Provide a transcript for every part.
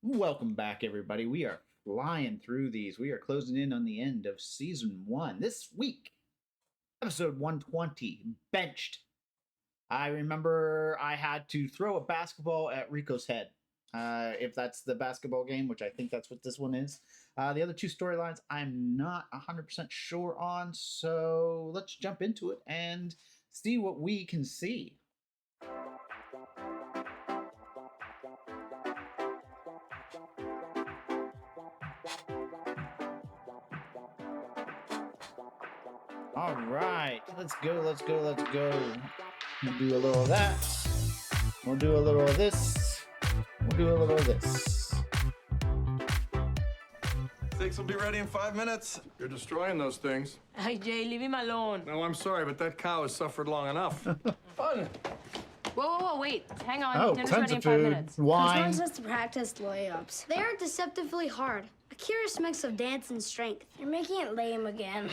Welcome back, everybody. We are flying through these. We are closing in on the end of season one. This week, episode 120, Benched. I remember I had to throw a basketball at Rico's head. If that's the basketball game, which I think that's what this one is. The other two storylines, I'm not 100% sure on. So let's jump into it and see what we can see. All right, let's go. We'll do a little of that. We'll do a little of this. We'll do a little of this. Steaks will be ready in 5 minutes. You're destroying those things. Hey, Jay, leave him alone. No, I'm sorry, but that cow has suffered long enough. Fun. Whoa, wait. Hang on. Oh, Dinner's tons ready in of 5 food, minutes. Coach wine. wants us to practice layups. They are deceptively hard. A curious mix of dance and strength. You're making it lame again.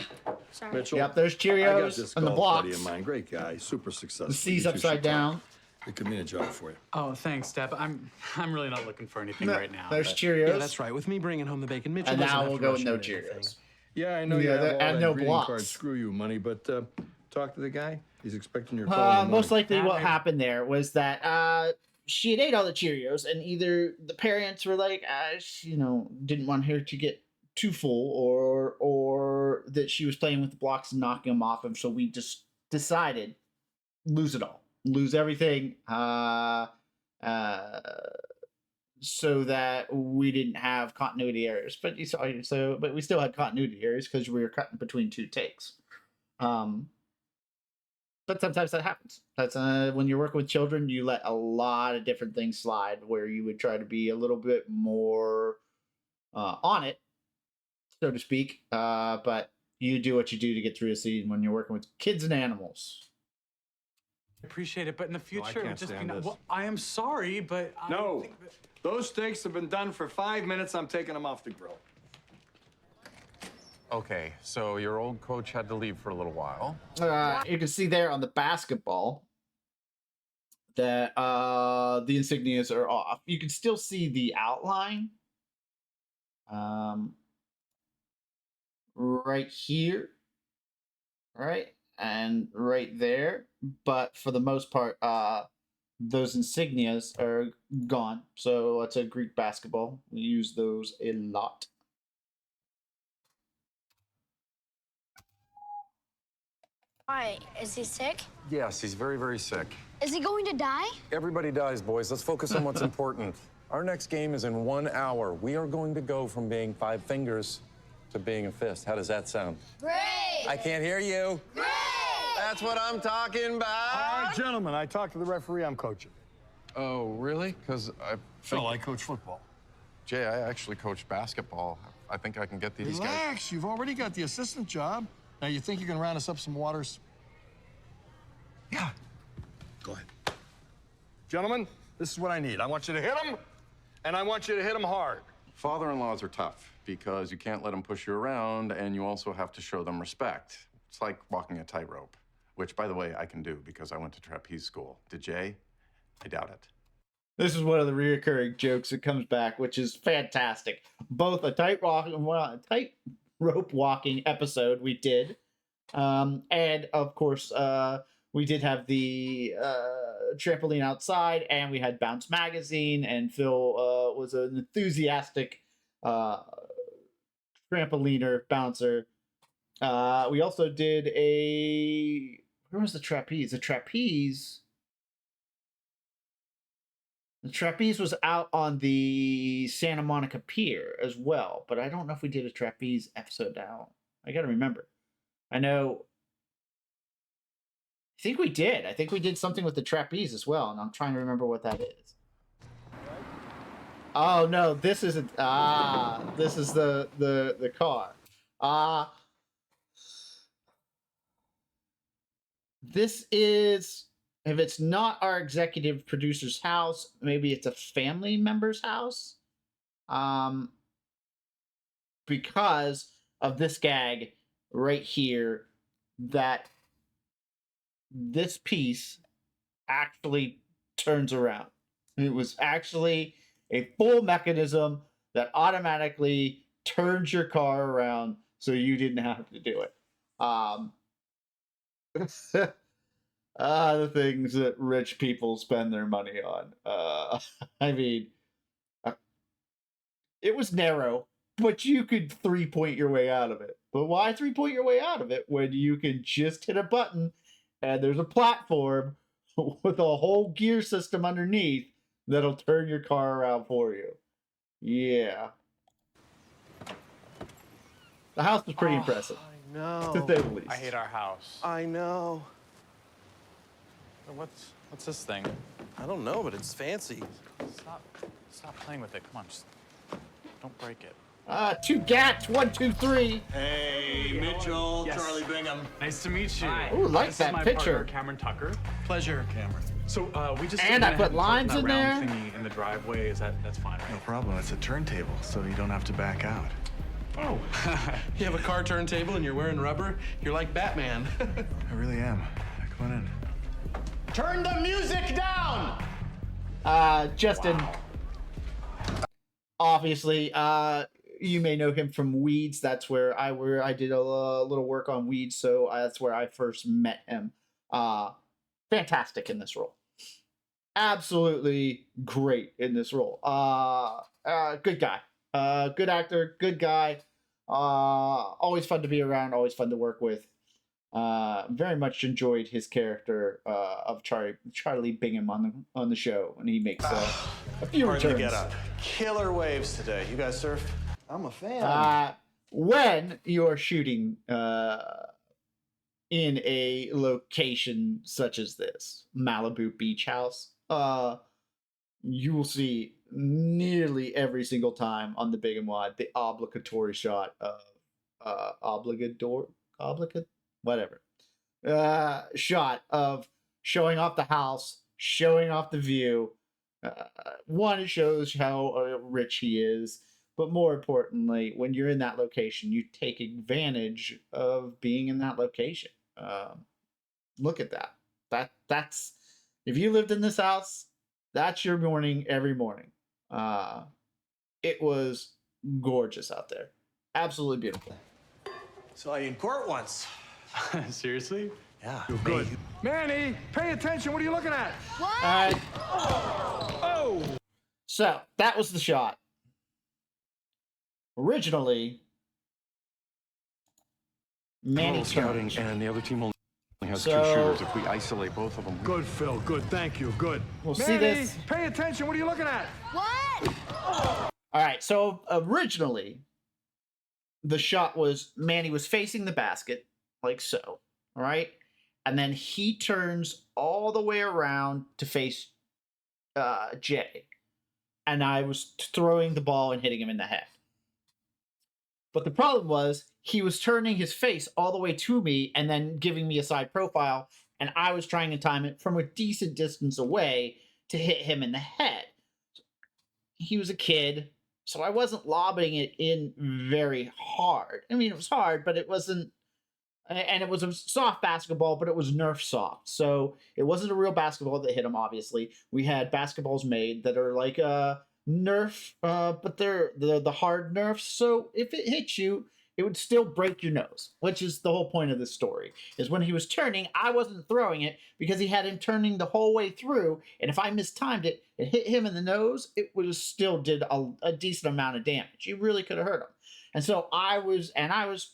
Sorry. Mitchell. Yep, there's I got Cheerios this and the golf buddy blocks. of mine. Great guy, super successful. The C's You two upside should talk. down. It could mean a job for you. Oh, thanks, Steph. I'm really not looking for anything No, right now. there's but- Cheerios. Yeah, that's right. With me bringing home the bacon, Mitchell And doesn't now have we'll to go rush with no into anything. Cheerios. Yeah, I know you Yeah, have all and that no greeting blocks. card. Screw you, money, but talk to the guy. He's expecting your call. in the morning. Most likely what Okay. happened there was that she had ate all the Cheerios, and either the parents were like, didn't want her to get too full, or that she was playing with the blocks and knocking them off, and so we just decided lose it all, lose everything, so that we didn't have continuity errors. But but we still had continuity errors because we were cutting between two takes. But sometimes that happens. That's when you're working with children, you let a lot of different things slide where you would try to be a little bit more on it, so to speak. But you do what you do to get through a scene when you're working with kids and animals. I appreciate it, but in the future, it can't would just be stand not. this. Well, I am sorry, but I No. think that- Those steaks have been done for 5 minutes. I'm taking them off the grill. Okay, so your old coach had to leave for a little while. You can see there on the basketball that the insignias are off. You can still see the outline. Right here, right, and right there. But for the most part, those insignias are gone. So it's a Greek basketball. We use those a lot. Why? Is he sick? Yes, he's very, very sick. Is he going to die? Everybody dies, boys. Let's focus on what's important. Our next game is in 1 hour. We are going to go from being 5 fingers to being a fist. How does that sound? Great! I can't hear you. Great! That's what I'm talking All about. right, gentlemen, I talked to the referee. I'm coaching. Oh, really? Because Phil, I coach football. Jay, I actually coach basketball. I think I can get these guys. Relax. You've already got the assistant job. Now, you think you can round us up some waters? Yeah. Go ahead. Gentlemen, this is what I need. I want you to hit them, and I want you to hit them hard. Father-in-laws are tough because you can't let them push you around, and you also have to show them respect. It's like walking a tightrope, which, by the way, I can do because I went to trapeze school. Did Jay? I doubt it. This is one of the reoccurring jokes that comes back, which is fantastic. Both a tightrope walking episode we did, and of course we did have the trampoline outside, and we had Bounce Magazine, and Phil was an enthusiastic trampoliner bouncer. We also did where was the trapeze? The trapeze was out on the Santa Monica Pier as well, but I don't know if we did a trapeze episode now. I gotta remember. I think we did. I think we did something with the trapeze as well, and I'm trying to remember what that is. Oh no, this isn't. This is the car. This is. If it's not our executive producer's house, maybe it's a family member's house. Because of this gag right here, that this piece actually turns around. It was actually a full mechanism that automatically turns your car around so you didn't have to do it. The things that rich people spend their money on. I mean, it was narrow, but you could 3-point your way out of it. But why 3-point your way out of it when you can just hit a button and there's a platform with a whole gear system underneath that'll turn your car around for you? Yeah. The house was pretty impressive, I know. to say the least. I hate our house. I know. What's this thing? I don't know, but it's fancy. Stop playing with it. Come on, just don't break it. 2 gats, 1, 2, 3. Hey, Mitchell, Yes. Charlie Bingham. Nice to meet you. Ooh, like This that is my picture. partner, Cameron Tucker. Pleasure. Cameron. So we just And I went put ahead and lines that in round there. thingy in the driveway. That's fine, No right? problem. It's a turntable, so you don't have to back out. Oh, You have a car turntable and you're wearing rubber? You're like Batman. I really am. Come on in. Turn the music down! Justin. Obviously, you may know him from Weeds. That's where I did a little work on Weeds, so that's where I first met him. Fantastic in this role. Absolutely great in this role. Good guy. Good actor, good guy. Always fun to be around, always fun to work with. Very much enjoyed his character of Charlie Bingham on the show, and he makes a few Pardon the returns. get up. Killer waves today. You guys surf? I'm a fan. When you're shooting in a location such as this, Malibu Beach House, you will see nearly every single time on the big and wide the obligatory shot of shot of showing off the house, showing off the view. One, it shows how rich he is, but more importantly, when you're in that location, you take advantage of being in that location. Look at that. That's if you lived in this house, that's your morning every morning. It was gorgeous out there. Absolutely beautiful. Saw you in court once. seriously? Yeah. Good. Manny, pay attention. What are you looking at? So that was the shot. Originally, Manny Scouting, turns. and the other team only has 2 So- shooters. If we isolate both of them, Good, Phil. Good. Thank you. Good. We'll Manny, see this. pay attention. What are you looking at? All right. So originally, the shot was Manny was facing the basket like so. All right, and then he turns all the way around to face Jay, and I was throwing the ball and hitting him in the head. But the problem was he was turning his face all the way to me and then giving me a side profile, and I was trying to time it from a decent distance away to hit him in the head. He was a kid, so I wasn't lobbing it in very hard. I mean, it was hard, but it wasn't. And it was a soft basketball, but it was Nerf soft. So it wasn't a real basketball that hit him, obviously. We had basketballs made that are like Nerf, but they're the hard Nerfs. So if it hits you, it would still break your nose, which is the whole point of this story. Is when he was turning, I wasn't throwing it because he had him turning the whole way through. And if I mistimed it, it hit him in the nose, it was still did a decent amount of damage. You really could have hurt him. And so I was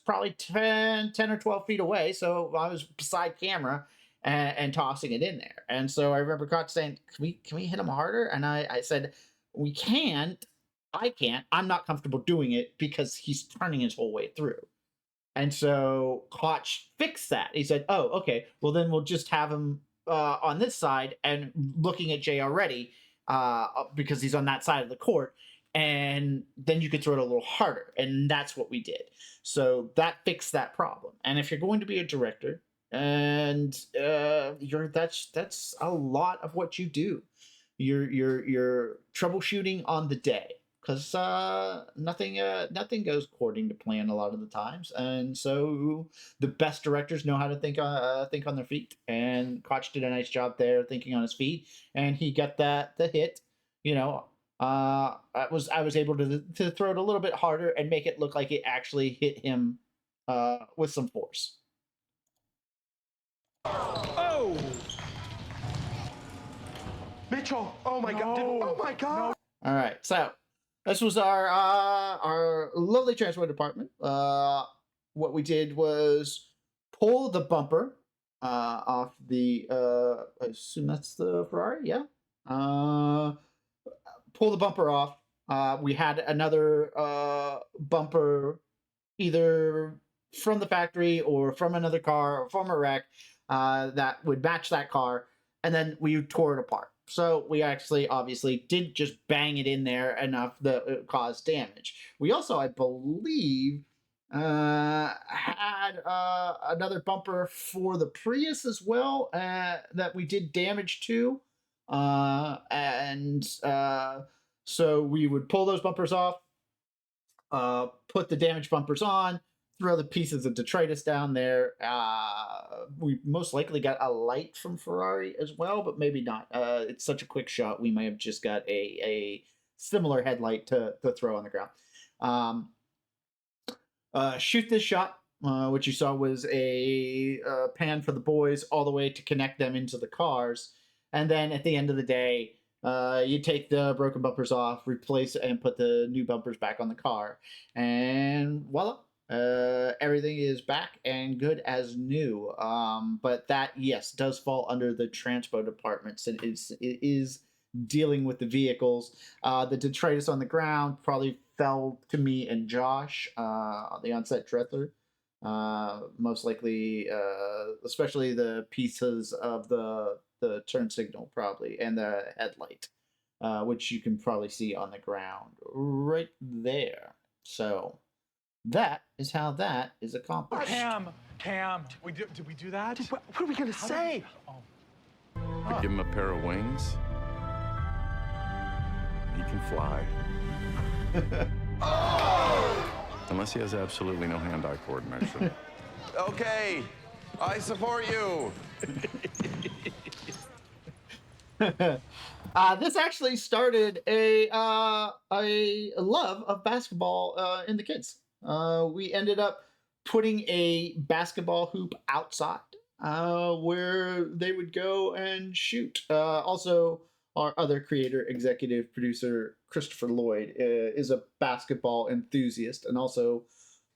probably 10 or 12 feet away. So I was beside camera and tossing it in there. And so I remember Koch saying, can we hit him harder? And I said, we can't. I can't. I'm not comfortable doing it because he's turning his whole way through. And so Koch fixed that. He said, oh, okay, well then we'll just have him on this side and looking at Jay already because he's on that side of the court. And then you could throw it a little harder. And that's what we did. So that fixed that problem. And if you're going to be a director, and that's a lot of what you do. You're troubleshooting on the day because nothing goes according to plan a lot of the times. And so the best directors know how to think on their feet. And Koch did a nice job there thinking on his feet, and he got the hit, I was able to throw it a little bit harder and make it look like it actually hit him with some force. Oh! Mitchell! Oh my God! Oh my God! All right, so this was our lovely transport department. What we did was pull the bumper off the. I assume that's the Ferrari. Yeah. Pull the bumper off. We had another bumper, either from the factory or from another car or from a wreck, that would match that car, and then we tore it apart. So we actually obviously did just bang it in there enough that it caused damage. We also, I believe, had another bumper for the Prius as well that we did damage to. So we would pull those bumpers off, put the damaged bumpers on, throw the pieces of detritus down there. We most likely got a light from Ferrari as well, but maybe not. It's such a quick shot, we may have just got a similar headlight to throw on the ground. Shoot this shot, which you saw was a pan for the boys all the way to connect them into the cars. And then at the end of the day, you take the broken bumpers off, replace and put the new bumpers back on the car, and voila, everything is back and good as new. But that, yes, does fall under the transport department. So it is dealing with the vehicles. The detritus on the ground probably fell to me and Josh, the on-set director. Most likely, especially the pieces of the turn signal probably, and the headlight, which you can probably see on the ground right there. So that is how that is accomplished. Cam, did we do that? What are we gonna say? I give him a pair of wings. He can fly. Unless he has absolutely no hand-eye coordination. Okay, I support you. This actually started a love of basketball in the kids. We ended up putting a basketball hoop outside where they would go and shoot. Also, our other creator, executive producer, Christopher Lloyd, is a basketball enthusiast and also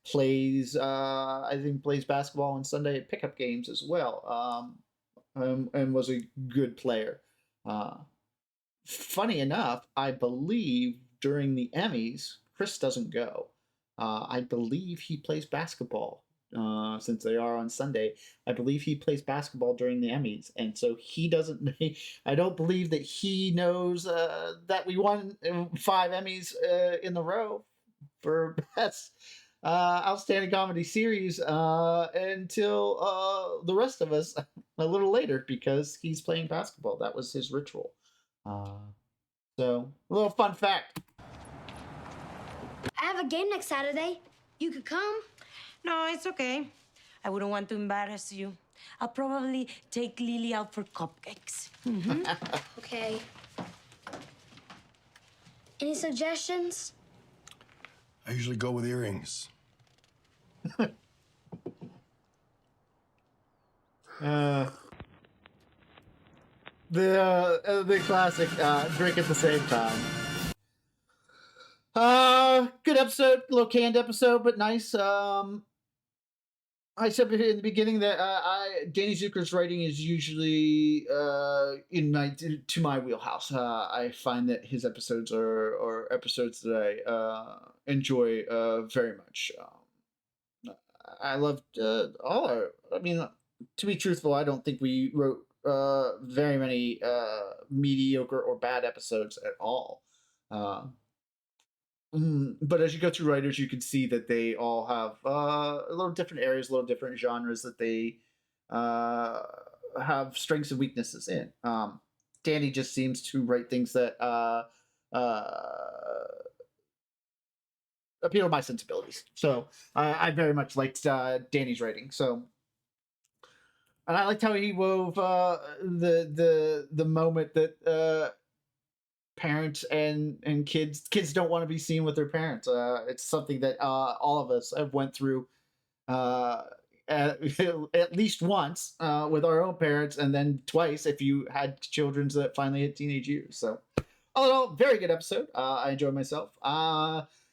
plays, I think, plays basketball on Sunday at pickup games as well, and was a good player. Funny enough, I believe during the Emmys, Chris doesn't go. I believe he plays basketball. Since they are on Sunday, I believe he plays basketball during the Emmys, and so he doesn't. I don't believe that he knows that we won 5 Emmys in a row for best outstanding comedy series until the rest of us a little later, because he's playing basketball. That was his ritual. So a little fun fact. I have a game next Saturday. You could come. No, it's okay. I wouldn't want to embarrass you. I'll probably take Lily out for cupcakes. Okay. Any suggestions? I usually go with earrings. The classic drink at the same time. Good episode, a little canned episode, but nice. I said in the beginning that Danny Zucker's writing is usually to my wheelhouse. I find that his episodes are episodes that I enjoy very much. I loved all our. I mean, to be truthful, I don't think we wrote very many mediocre or bad episodes at all. But as you go through writers, you can see that they all have a little different areas, a little different genres that they have strengths and weaknesses in. Danny just seems to write things that appeal to my sensibilities. So I very much liked Danny's writing. So, and I liked how he wove the moment that parents and kids don't want to be seen with their parents. It's something that all of us have went through at, at least once with our own parents, and then twice if you had children that finally hit teenage years. So, all in all, very good episode. I enjoyed myself.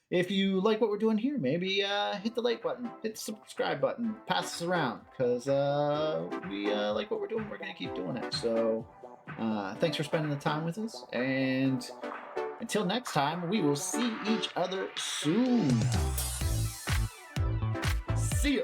If you like what we're doing here, maybe hit the like button, hit the subscribe button, pass us around, because we like what we're doing. We're going to keep doing it. So thanks for spending the time with us. And until next time, we will see each other soon. See ya.